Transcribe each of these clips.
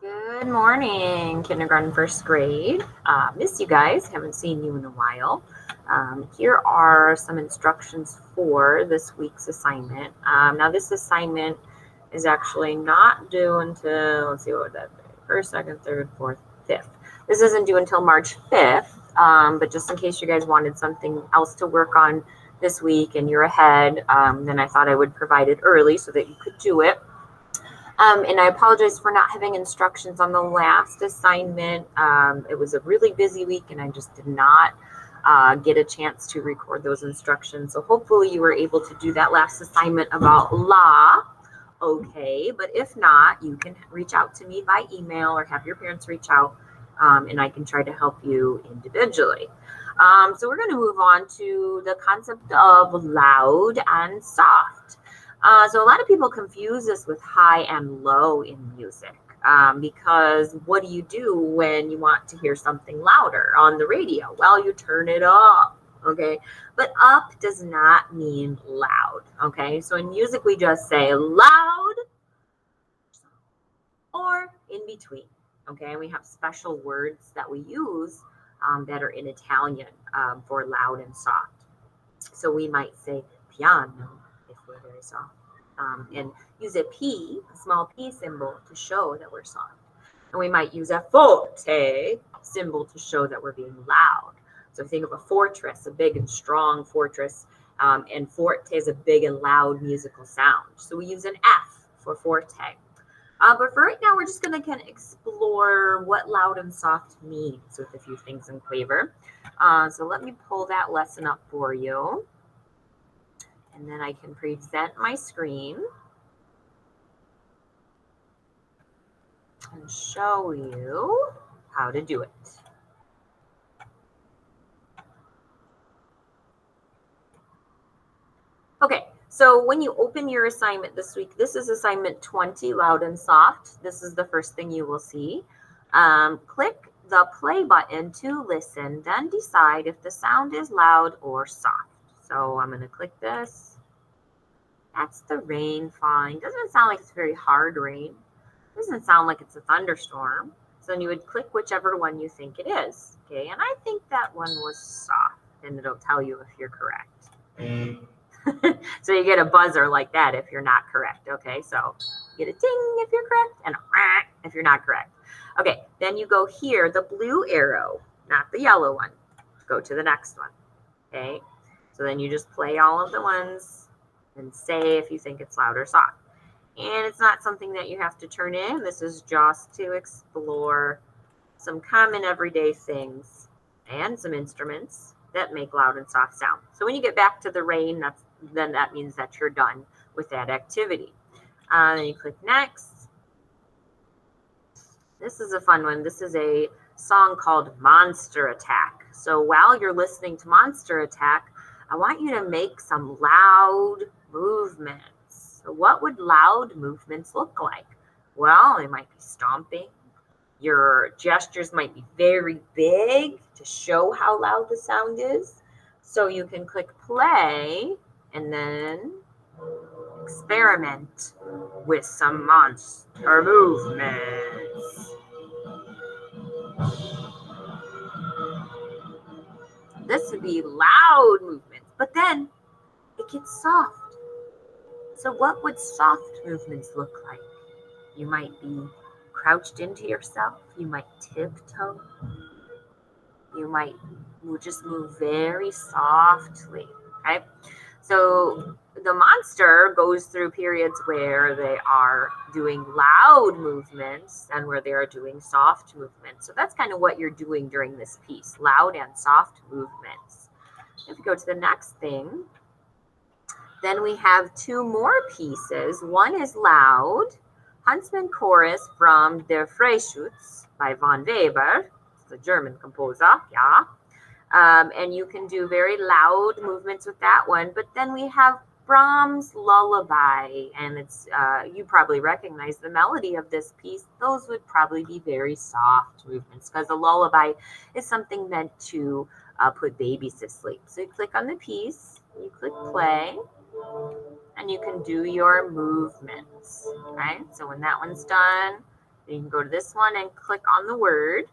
Good morning, kindergarten, first grade. Missed you guys, haven't seen you in a while. Here are some instructions for this week's assignment. Now, this assignment is actually not due until, let's see, what would that be? First, second, third, fourth, fifth. This isn't due until March 5th, but just in case you guys wanted something else to work on this week and you're ahead, then I thought I would provide it early so that you could do it. And I apologize for not having instructions on the last assignment. It was a really busy week and I just did not get a chance to record those instructions. So hopefully you were able to do that last assignment about la. Okay, but if not, you can reach out to me by email or have your parents reach out and I can try to help you individually. So we're going to move on to the concept of loud and soft. So a lot of people confuse this with high and low in music because what do you do when you want to hear something louder on the radio? Well, you turn it up, okay? But up does not mean loud, okay? So in music, we just say loud or in between, okay? And we have special words that we use that are in Italian for loud and soft. So we might say piano if we're very soft. And use a P, a small P symbol to show that we're soft. And we might use a forte symbol to show that we're being loud. So think of a fortress, a big and strong fortress, and forte is a big and loud musical sound. So we use an F for forte. But for right now, we're just going to kind of explore what loud and soft means with a few things in Quaver. So let me pull that lesson up for you. And then I can present my screen and show you how to do it. Okay, so when you open your assignment this week, this is assignment 20, loud and soft. This is the first thing you will see. Click the play button to listen, then decide if the sound is loud or soft. So I'm going to click this. That's the rain falling. Doesn't sound like it's very hard rain. Doesn't sound like it's a thunderstorm. So then you would click whichever one you think it is. Okay, and I think that one was soft, and it'll tell you if you're correct. So you get a buzzer like that if you're not correct. Okay, so you get a ding if you're correct and a if you're not correct. Okay, then you go here, the blue arrow, not the yellow one. Go to the next one. Okay, so then you just play all of the ones and say if you think it's loud or soft. And it's not something that you have to turn in. This is just to explore some common everyday things and some instruments that make loud and soft sound. So when you get back to the rain, then that means that you're done with that activity. Then you click next. This is a fun one. This is a song called Monster Attack. So while you're listening to Monster Attack, I want you to make some loud movements. So what would loud movements look like? Well, they might be stomping. Your gestures might be very big to show how loud the sound is. So you can click play and then experiment with some monster movements. This would be loud movements, but then it gets soft. So what would soft movements look like? You might be crouched into yourself. You might tiptoe. You might just move very softly, okay? So the monster goes through periods where they are doing loud movements and where they are doing soft movements. So that's kind of what you're doing during this piece, loud and soft movements. If you go to the next thing, then we have two more pieces. One is loud, Huntsman Chorus from Der Freischütz by von Weber. It's a German composer, yeah. And you can do very loud movements with that one. But then we have Brahms' Lullaby, and it's you probably recognize the melody of this piece. Those would probably be very soft movements because a lullaby is something meant to put babies to sleep. So you click on the piece, you click play, and you can do your movements, right? So when that one's done, Then you can go to this one and click on the word,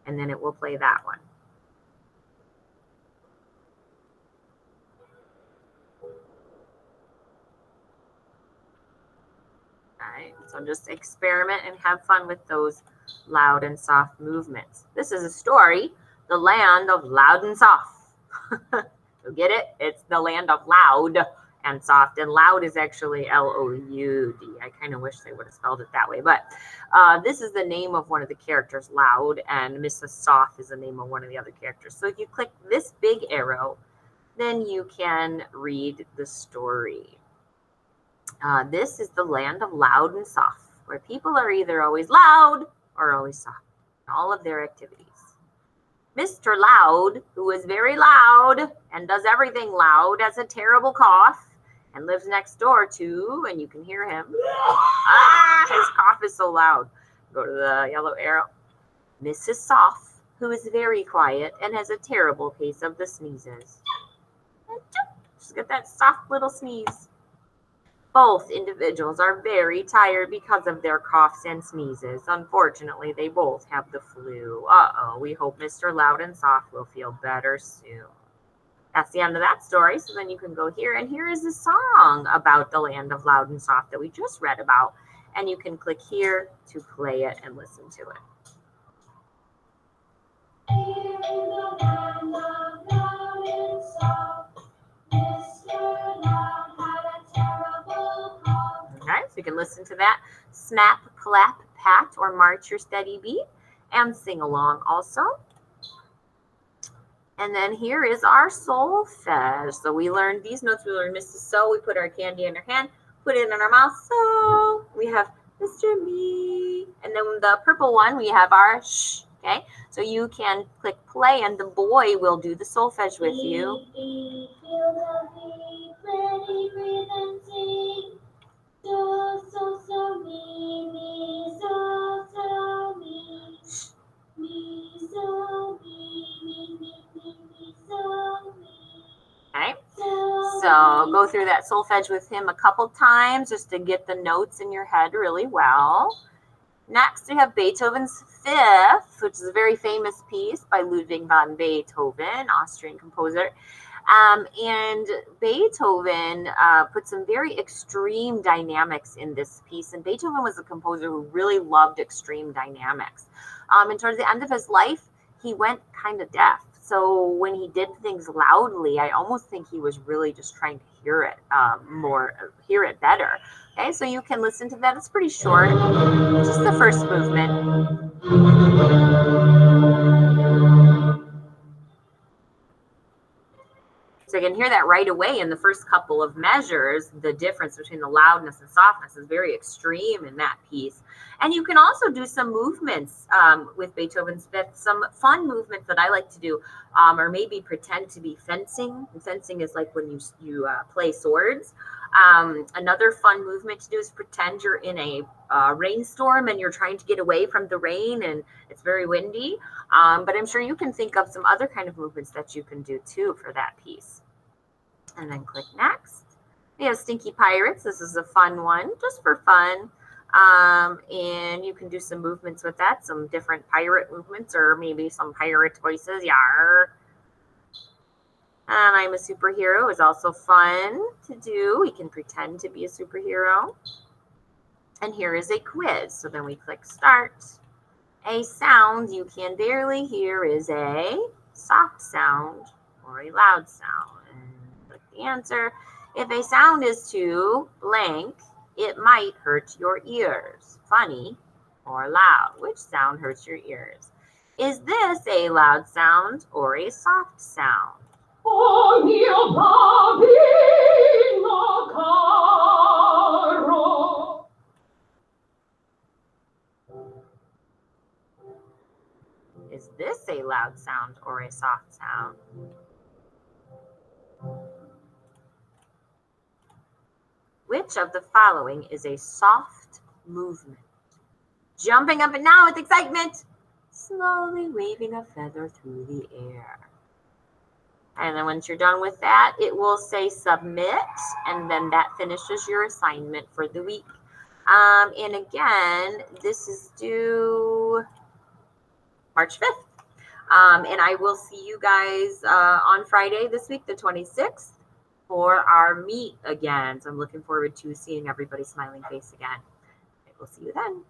and then it will play that one. All right, so just experiment and have fun with those loud and soft movements. This is a story, the land of loud and soft. You get it? It's the land of loud and soft, and loud is actually L-O-U-D. I kind of wish they would have spelled it that way, but this is the name of one of the characters, Loud, and Mrs. Soft is the name of one of the other characters. So if you click this big arrow, then you can read the story. This is the land of loud and soft, where people are either always loud or always soft in all of their activities. Mr. Loud, who is very loud and does everything loud, has a terrible cough and lives next door to, and you can hear him. His cough is so loud. Go to the yellow arrow. Mrs. Soft, who is very quiet and has a terrible case of the sneezes. Just get that soft little sneeze. Both individuals are very tired because of their coughs and sneezes. Unfortunately, they both have the flu. Uh-oh, we hope Mr. Loud and Soft will feel better soon. That's the end of that story. So then you can go here, and here is a song about the land of loud and soft that we just read about. And you can click here to play it and listen to it. Here in the land of loud and soft, Mr. Loud had a terrible cough. All right, so you can listen to that. Snap, clap, pat, or march your steady beat, and sing along also. And then here is our solfege. So we learned these notes. We learned Mrs. So. We put our candy in our hand, put it in our mouth. So we have Mr. Me. And then the purple one, we have our sh. Okay, so you can click play, and the boy will do the solfege with you. Feel the beat, ready, breathe, and sing. So, so, so, me, so, me. Me, so, me, so, me. Okay, so go through that solfege with him a couple times just to get the notes in your head really well. Next, we have Beethoven's Fifth, which is a very famous piece by Ludwig van Beethoven, Austrian composer. And Beethoven put some very extreme dynamics in this piece. And Beethoven was a composer who really loved extreme dynamics. And towards the end of his life, he went kind of deaf. So when he did things loudly, I almost think he was really just trying to hear it better. Okay, so you can listen to that. It's pretty short. Just the first movement. So you can hear that right away in the first couple of measures. The difference between the loudness and softness is very extreme in that piece. And you can also do some movements with Beethoven's Fifth. Some fun movements that I like to do or maybe pretend to be fencing. And fencing is like when you play swords. Another fun movement to do is pretend you're in a rainstorm and you're trying to get away from the rain and it's very windy. But I'm sure you can think of some other kind of movements that you can do too for that piece. And then click next. We have Stinky Pirates. This is a fun one, just for fun. And you can do some movements with that, some different pirate movements or maybe some pirate voices. Yar. And I'm a superhero is also fun to do. We can pretend to be a superhero. And here is a quiz. So then we click start. A sound you can barely hear is a soft sound or a loud sound. And click the answer. If a sound is too blank, it might hurt your ears. Funny or loud. Which sound hurts your ears? Is this a loud sound or a soft sound? Is this a loud sound or a soft sound? Which of the following is a soft movement? Jumping up and down with excitement. Slowly waving a feather through the air. And then once you're done with that, it will say submit, and then that finishes your assignment for the week. And again, this is due March 5th. And I will see you guys on Friday this week, the 26th, for our meet again. So I'm looking forward to seeing everybody's smiling face again. We'll see you then.